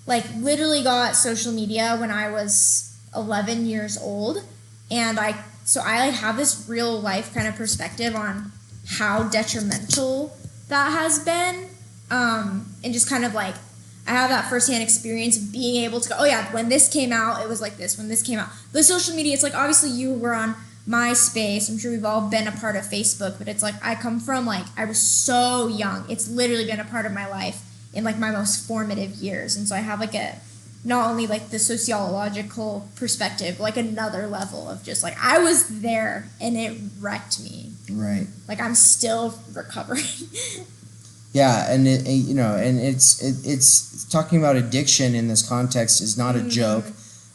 like literally got social media when I was 11 years old, and I like have this real life kind of perspective on how detrimental that has been, and just kind of like I have that firsthand experience of being able to go, oh yeah, when this came out, it was like this. When this came out, the social media, it's like obviously you were on MySpace. I'm sure we've all been a part of Facebook, but it's like I come from like I was so young. It's literally been a part of my life in like my most formative years, and so I have like a not only like the sociological perspective, like another level of just like I was there and it wrecked me. Right. Like I'm still recovering. Yeah, and it's talking about addiction in this context is not a joke.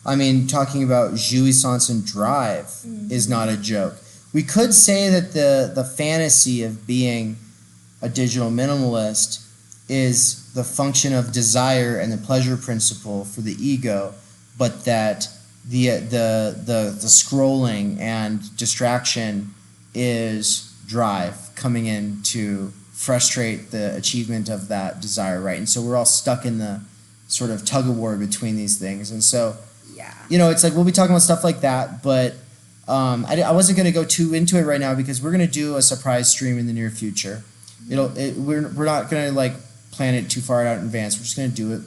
I mean, talking about jouissance and drive is not a joke. We could say that the fantasy of being a digital minimalist is the function of desire and the pleasure principle for the ego, but that the scrolling and distraction is drive coming in to frustrate the achievement of that desire, right? And so we're all stuck in the sort of tug of war between these things. And so, it's like we'll be talking about stuff like that, but I wasn't going to go too into it right now because we're going to do a surprise stream in the near future. We're not going to like plan it too far out in advance. We're just going to do it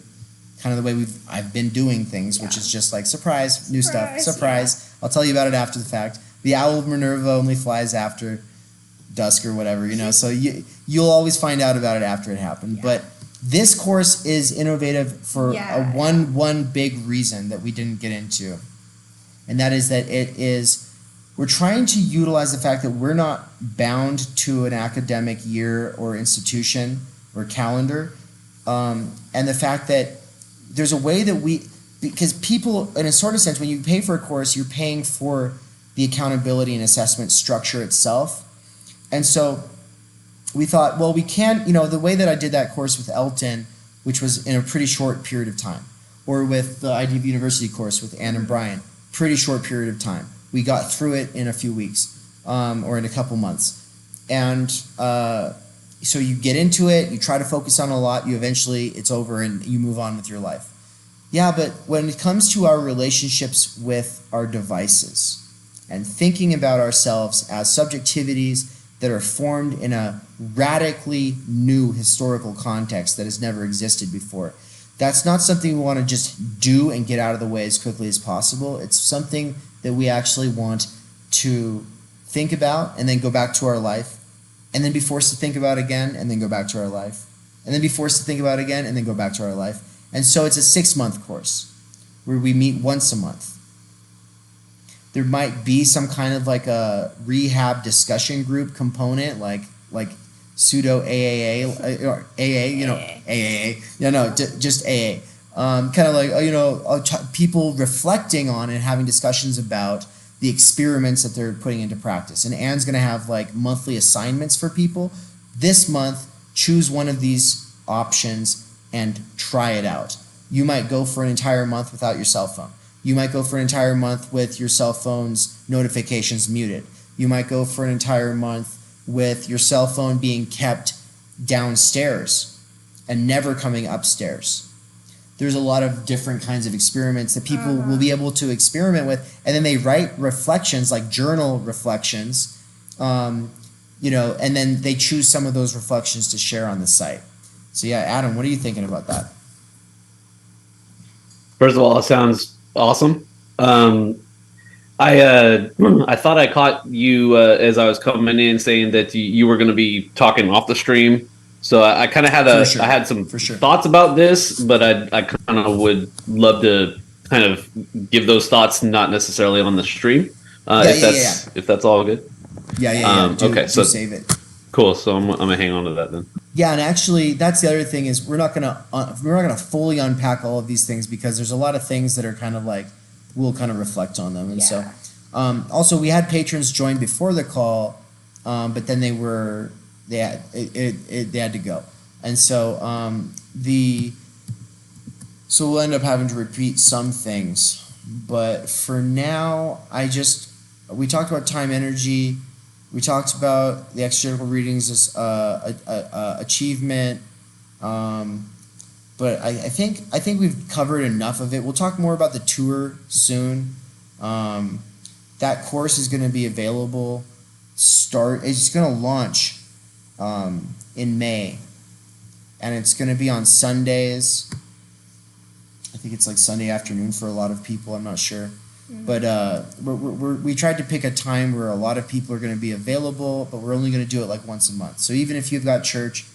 kind of the way I've been doing things, which is just like surprise, new stuff, surprise. Yeah. I'll tell you about it after the fact. The owl of Minerva only flies after dusk or whatever, so you'll always find out about it after it happened. Yeah. But this course is innovative for one big reason that we didn't get into, and that is that we're trying to utilize the fact that we're not bound to an academic year or institution or calendar, and the fact that there's a way that because people, in a sort of sense, when you pay for a course, you're paying for the accountability and assessment structure itself. And so we thought, well, we can't, the way that I did that course with Elton, which was in a pretty short period of time, or with the IDV University course with Ann and Brian, pretty short period of time. We got through it in a few weeks, or in a couple months. And so you get into it, you try to focus on a lot, eventually it's over and you move on with your life. Yeah, but when it comes to our relationships with our devices and thinking about ourselves as subjectivities that are formed in a radically new historical context that has never existed before, that's not something we want to just do and get out of the way as quickly as possible. It's something that we actually want to think about and then go back to our life, and then be forced to think about again and then go back to our life, and then be forced to think about again and then go back to our life. And so it's a 6-month course where we meet once a month. There might be some kind of like a rehab discussion group component, like pseudo AAA or AA, AAA. Just AA. Kind of like people reflecting on and having discussions about the experiments that they're putting into practice. And Anne's going to have like monthly assignments for people. This month, choose one of these options and try it out. You might go for an entire month without your cell phone. You might go for an entire month with your cell phone's notifications muted. You might go for an entire month with your cell phone being kept downstairs and never coming upstairs. There's a lot of different kinds of experiments that people will be able to experiment with, and then they write reflections, like journal reflections, and then they choose some of those reflections to share on the site. So yeah, Adam, what are you thinking about that? First of all, it sounds awesome. I thought I caught you as I was coming in saying that you were going to be talking off the stream. So I kind of had I had some thoughts about this, but I kind of would love to kind of give those thoughts, not necessarily on the stream. If that's all good. Okay, so save it. Cool. So I'm gonna hang on to that then. Yeah, and actually, that's the other thing is we're not gonna fully unpack all of these things because there's a lot of things that are kind of like we'll kind of reflect on them, and so also we had patrons join before the call, but then they had to go, and so so we'll end up having to repeat some things, but for now we talked about time energy. We talked about the exegetical readings as achievement, but I think we've covered enough of it. We'll talk more about the tour soon. That course is going to be available. It's going to launch in May, and it's going to be on Sundays. I think it's like Sunday afternoon for a lot of people. I'm not sure. But we tried to pick a time where a lot of people are going to be available, but we're only going to do it like once a month. So even if you've got church,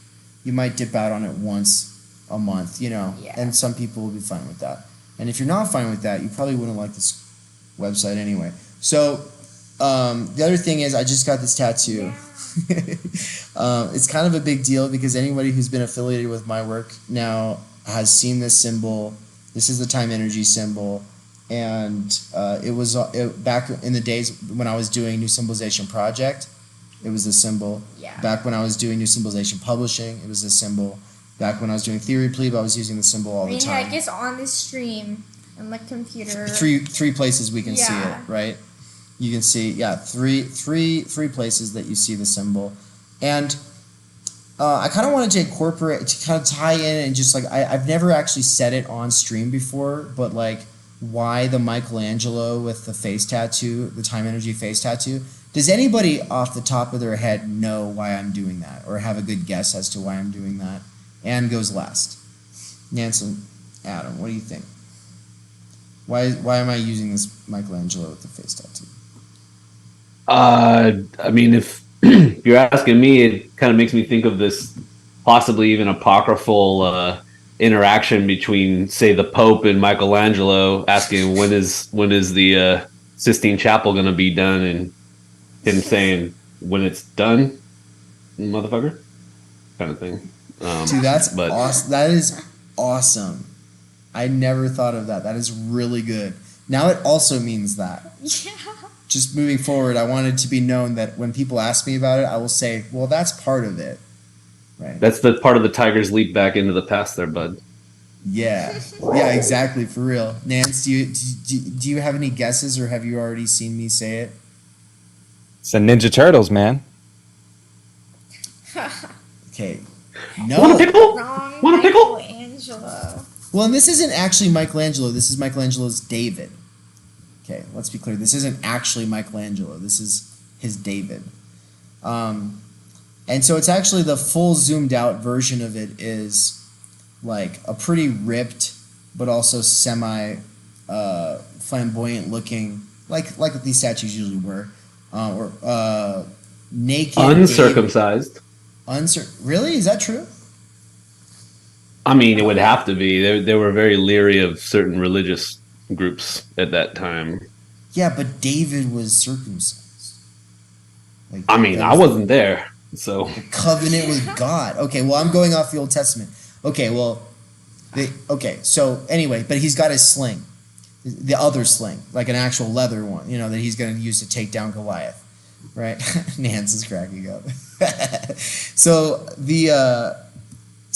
you might dip out on it once a month, and some people will be fine with that. And if you're not fine with that, you probably wouldn't like this website anyway. So the other thing is I just got this tattoo. It's kind of a big deal because anybody who's been affiliated with my work now has seen this symbol. This is the time energy symbol. And it was back in the days when I was doing New Symbolization Project, it was a symbol. Yeah. Back when I was doing New Symbolization Publishing, it was a symbol. Back when I was doing Theory Plebe, I was using the symbol all the time. I guess on the stream and the computer. Three places we can see it, right? You can see, three places that you see the symbol, and I kind of wanted to incorporate to kind of tie in and just like I've never actually said it on stream before, but like. Why the Michelangelo with the face tattoo, the time energy face tattoo? Does anybody off the top of their head know why I'm doing that or have a good guess as to why I'm doing that? Anne goes last. Nancy, Adam, what do you think? Why am I using this Michelangelo with the face tattoo? I mean, if you're asking me, it kind of makes me think of this possibly even apocryphal interaction between, say, the Pope and Michelangelo, asking when is the Sistine Chapel going to be done, and him saying when it's done, motherfucker, kind of thing. Dude, that's awesome. That is awesome. I never thought of that. That is really good. Now it also means that. Yeah. Just moving forward, I want it to be known that when people ask me about it, I will say, well, that's part of it. Right. That's the part of the Tiger's leap back into the past there, bud. Yeah. Yeah, exactly, for real. Nance, do you have any guesses, or have you already seen me say it? It's the Ninja Turtles, man. Okay. Want a No. pickle? Wrong, Want a pickle? Michelangelo. Well, and this isn't actually Michelangelo. This is Michelangelo's David. Okay, let's be clear. This isn't actually Michelangelo. This is his David. And so it's actually the full zoomed out version of it is like a pretty ripped, but also semi flamboyant looking, like what these statues usually were, or naked, Uncircumcised. Really? Is that true? I mean, it would have to be. They were very leery of certain religious groups at that time. Yeah, but David was circumcised. Like, I mean, that I wasn't there, so the covenant with God. Okay, well, I'm going off the Old Testament. Okay, well, so anyway, but he's got his sling, the other sling, like an actual leather one, that he's going to use to take down Goliath, right? Nance is cracking up. So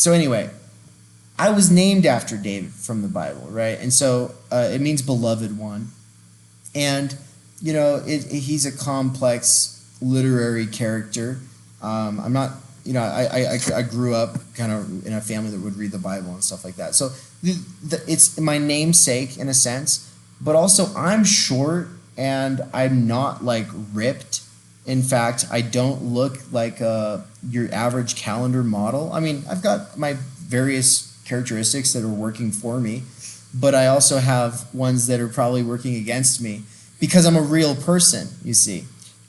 anyway, I was named after David from the Bible, right? And so it means beloved one, and he's a complex literary character. I'm not, I grew up kind of in a family that would read the Bible and stuff like that. So it's my namesake in a sense, but also I'm short and I'm not like ripped. In fact, I don't look like your average calendar model. I mean, I've got my various characteristics that are working for me, but I also have ones that are probably working against me because I'm a real person, you see.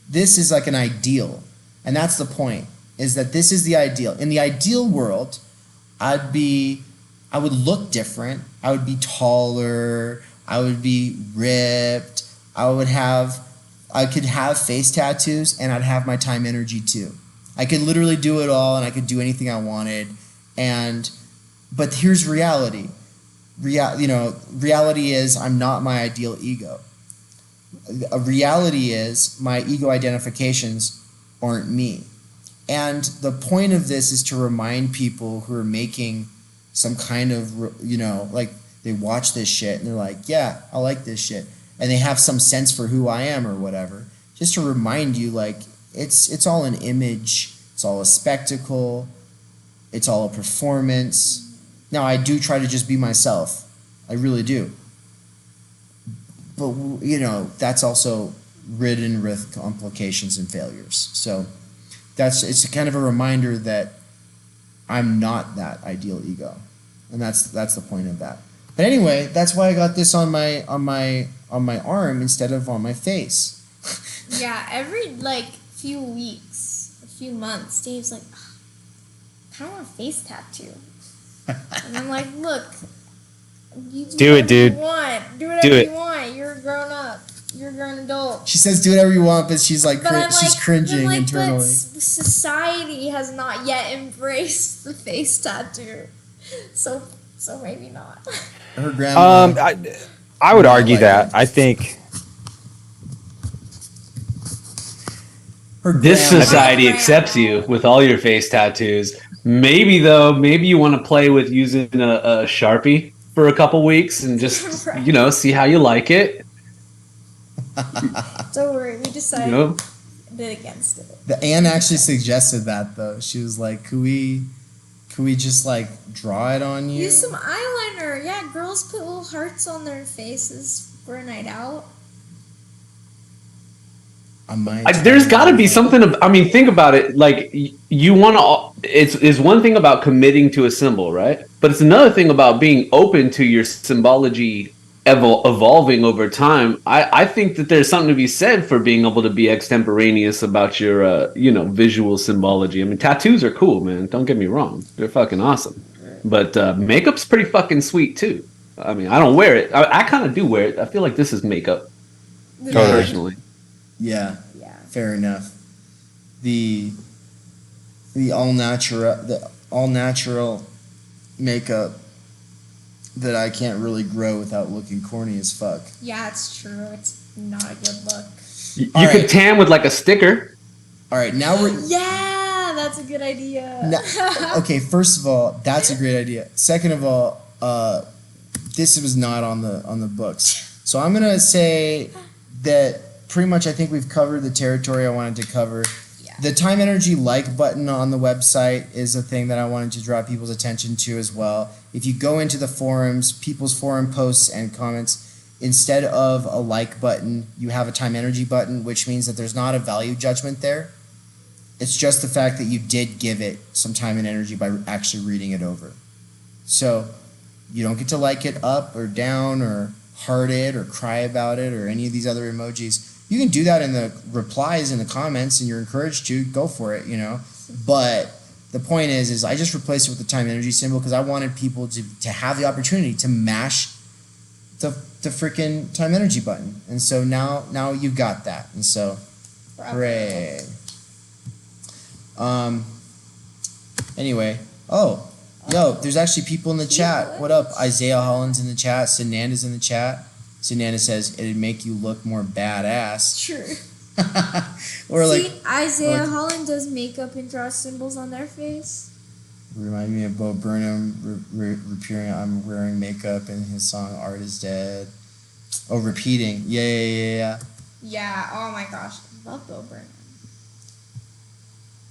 This is like an ideal, and that's the point, is that this is the ideal. In the ideal world, I would look different. I would be taller. I would be ripped. I could have face tattoos, and I'd have my time energy too. I could literally do it all, and I could do anything I wanted. But here's reality. Reality is I'm not my ideal ego. A reality is my ego identifications aren't me. And the point of this is to remind people who are making some kind of, like they watch this shit and they're like, yeah, I like this shit. And they have some sense for who I am or whatever. Just to remind you, like, it's all an image. It's all a spectacle. It's all a performance. Now, I do try to just be myself. I really do. But, that's also ridden with complications and failures. So it's kind of a reminder that I'm not that ideal ego. And that's the point of that. But anyway, that's why I got this on my arm instead of on my face. Yeah, every few weeks, a few months, Dave's like, I kind of want a face tattoo. And I'm like, look, you Do it, dude. You want. Do whatever you want. You're a grown up. You're a grown adult. She says do whatever you want, but she's like, But she's cringing internally. But society has not yet embraced the face tattoo, so maybe not. Her grandma. I would argue that. I think this society accepts you with all your face tattoos. Maybe you want to play with using a Sharpie for a couple weeks and just Right. See how you like it. Don't worry, we decided against it. The Anne actually suggested that though. She was like, "Could we just like draw it on you?" Use some eyeliner. Yeah, girls put little hearts on their faces for a night out. I might. There's got to be something. Think about it. Like you want to. It's one thing about committing to a symbol, right? But it's another thing about being open to your symbology evolving over time. I think that there's something to be said for being able to be extemporaneous about your visual symbology. I mean, tattoos are cool, man. Don't get me wrong; they're fucking awesome. But makeup's pretty fucking sweet too. I mean, I don't wear it. I kind of do wear it. I feel like this is makeup, personally. Yeah. Fair enough. The all natural makeup that I can't really grow without looking corny as fuck. Yeah, it's true. It's not a good look. You could tan with like a sticker. All right, now we're Yeah, That's a good idea. No, okay, first of all, that's a great idea. Second of all, this was not on the books. So I'm gonna say that pretty much I think we've covered the territory I wanted to cover. Yeah. The time energy like button on the website is a thing that I wanted to draw people's attention to as well. If you go into the forums, people's forum posts and comments, instead of a like button, you have a time energy button, which means that there's not a value judgment there. It's just the fact that you did give it some time and energy by actually reading it over. So you don't get to like it up or down or heart it or cry about it or any of these other emojis. You can do that in the replies in the comments, and you're encouraged to go for it, you know. But the point is I just replaced it with the time energy symbol because I wanted people to have the opportunity to mash the freaking time energy button. And so now you got that. And so hooray. Anyway, yo, there's actually people in the chat. What up? Isaiah Holland's in the chat. Sananda's in the chat. Sananda says it'd make you look more badass. True. Or See, Isaiah Holland does makeup and draws symbols on their face. Remind me of Bo Burnham repeating I'm wearing makeup in his song Art is Dead. Oh, repeating. Yeah. Yeah, oh my gosh. I love Bo Burnham.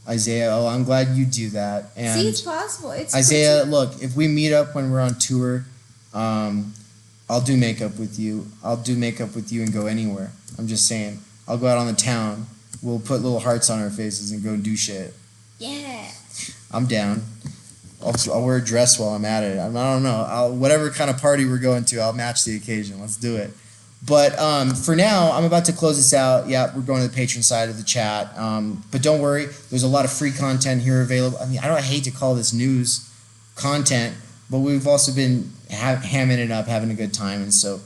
Isaiah, I'm glad you do that. And see, it's possible. It's Isaiah, look, if we meet up when we're on tour, I'll do makeup with you. I'll do makeup with you and go anywhere. I'm just saying. I'll go out on the town. We'll put little hearts on our faces and go do shit. Yeah. I'm down. I'll wear a dress while I'm at it. I don't know. Whatever kind of party we're going to, I'll match the occasion. Let's do it. But for now, I'm about to close this out. Yeah, we're going to the patron side of the chat. But don't worry, there's a lot of free content here available. I mean, I hate to call this news content, but we've also been hamming it up, having a good time. And so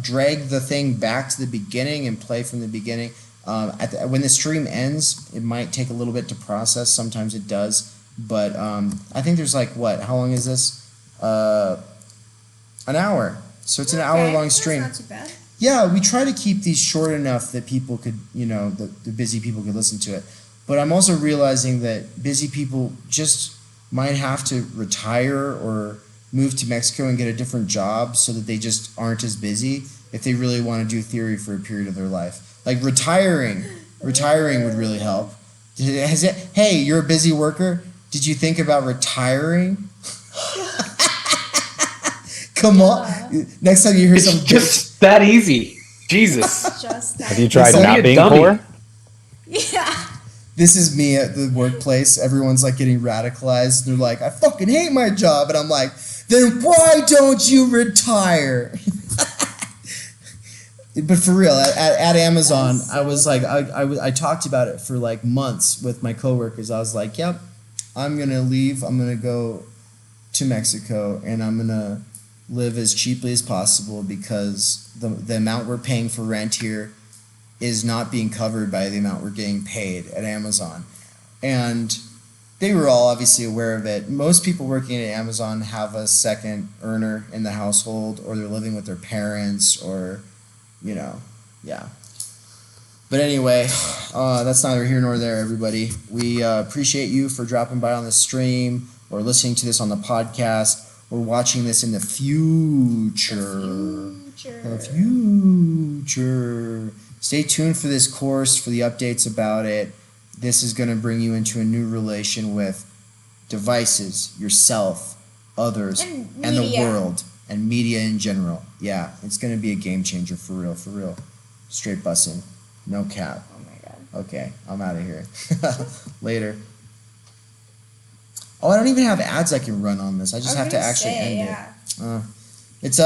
drag the thing back to the beginning and play from the beginning. When the stream ends, it might take a little bit to process. Sometimes it does. But I think there's how long is this? An hour. So it's an hour-long stream. That's not too bad. Yeah, we try to keep these short enough that people could, the busy people could listen to it. But I'm also realizing that busy people just might have to retire or move to Mexico and get a different job so that they just aren't as busy if they really want to do theory for a period of their life. Like retiring would really help. Hey, you're a busy worker. Did you think about retiring? Come on. Next time you hear something, just that easy. Jesus. Just that. Have you tried Don't be not a being dummy. poor? Yeah. this is me at the workplace. Everyone's like getting radicalized. They're like, I fucking hate my job. And I'm like, then why don't you retire? But for real, at Amazon, I was like, I talked about it for like months with my coworkers. I was like, yep, I'm going to leave. I'm going to go to Mexico and I'm going to live as cheaply as possible because the amount we're paying for rent here is not being covered by the amount we're getting paid at Amazon. And they were all obviously aware of it. Most people working at Amazon have a second earner in the household, or they're living with their parents, or, yeah. But anyway, that's neither here nor there, everybody. We appreciate you for dropping by on the stream, or listening to this on the podcast, or watching this in the future. The future. Stay tuned for this course, for the updates about it. This is going to bring you into a new relation with devices, yourself, others, and the world, and media in general. Yeah, it's going to be a game changer for real. Straight bussin'. No cap. Oh my god. Okay, I'm out of here. Later. Oh, I don't even have ads I can run on this. I just have to actually end it. It's